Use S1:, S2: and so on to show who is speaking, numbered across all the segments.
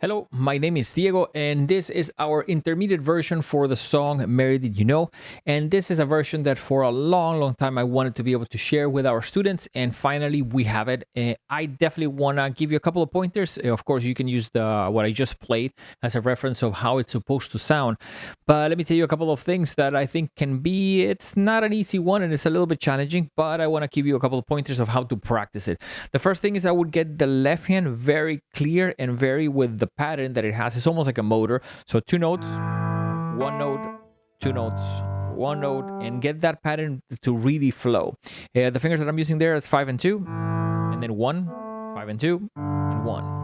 S1: Hello, my name is Diego, and this is our intermediate version for the song Mary Did You Know? And this is a version that for a long time I wanted to be able to share with our students, and finally we have it. I definitely want to give you a couple of pointers. Of course, you can use what I just played as a reference of how it's supposed to sound. But let me tell you a couple of things that I think it's not an easy one and it's a little bit challenging, but I want to give you a couple of pointers of how to practice it. The first thing is I would get the left hand very clear and very with the pattern that it has. It's almost like a motor. So 2 notes, 1 note, 2 notes, 1 note, and get that pattern to really flow. The fingers that I'm using there is 5 and 2, and then 1, 5 and 2, and 1.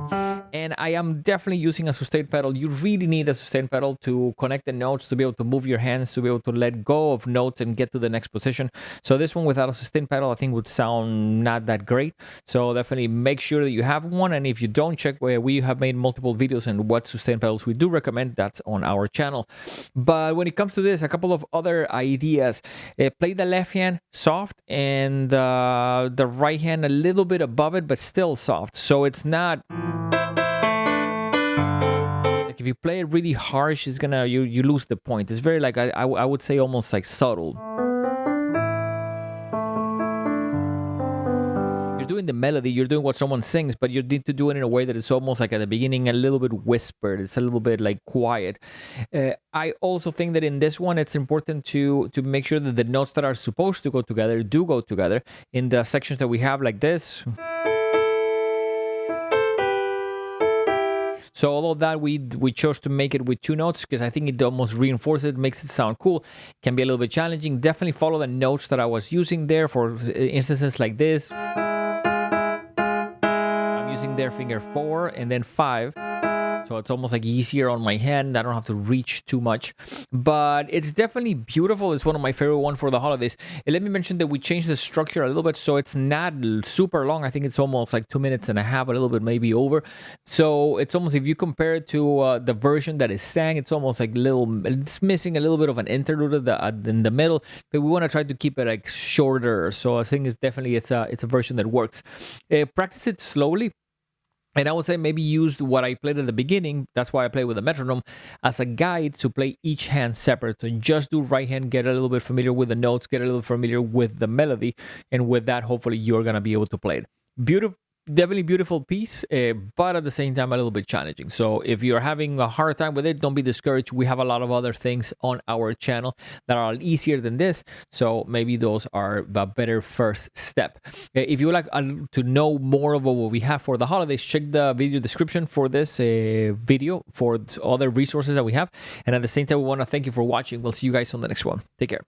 S1: And I am definitely using a sustain pedal. You really need a sustain pedal to connect the notes, to be able to move your hands, to be able to let go of notes and get to the next position. So this one without a sustain pedal, I think would sound not that great. So definitely make sure that you have one. And if you don't, check where we have made multiple videos and what sustain pedals we do recommend. That's on our channel. But when it comes to this, a couple of other ideas. Play the left hand soft and the right hand a little bit above it, but still soft. So it's not... If you play it really harsh, it's gonna you lose the point. It's very like I would say almost like subtle. You're doing the melody, you're doing what someone sings, but you need to do it in a way that it's almost like at the beginning a little bit whispered. It's a little bit like quiet. I also think that in this one it's important to make sure that the notes that are supposed to go together do go together in the sections that we have like this. So all of that, we chose to make it with 2 notes because I think it almost reinforces it, makes it sound cool. Can be a little bit challenging. Definitely follow the notes that I was using there for instances like this. I'm using their finger 4 and then 5. So it's almost like easier on my hand. I don't have to reach too much, but it's definitely beautiful. It's one of my favorite ones for the holidays. And let me mention that we changed the structure a little bit, so it's not super long. I think it's almost like 2 minutes and a half, a little bit maybe over. So it's almost, if you compare it to the version that is sang, it's almost like it's missing a little bit of an interlude in the middle, but we want to try to keep it like shorter. So I think it's a version that works. Practice it slowly. And I would say maybe use what I played at the beginning, that's why I play with a metronome, as a guide to play each hand separate. So just do right hand, get a little bit familiar with the notes, get a little familiar with the melody, and with that, hopefully you're going to be able to play it. Beautiful. Definitely beautiful piece, but at the same time a little bit challenging. So if you're having a hard time with it, don't be discouraged. We have a lot of other things on our channel that are easier than this, so maybe those are a better first step. If you would like to know more of what we have for the holidays, check the video description for this video for other resources that we have. And at the same time, we want to thank you for watching. We'll see you guys on the next one. Take care.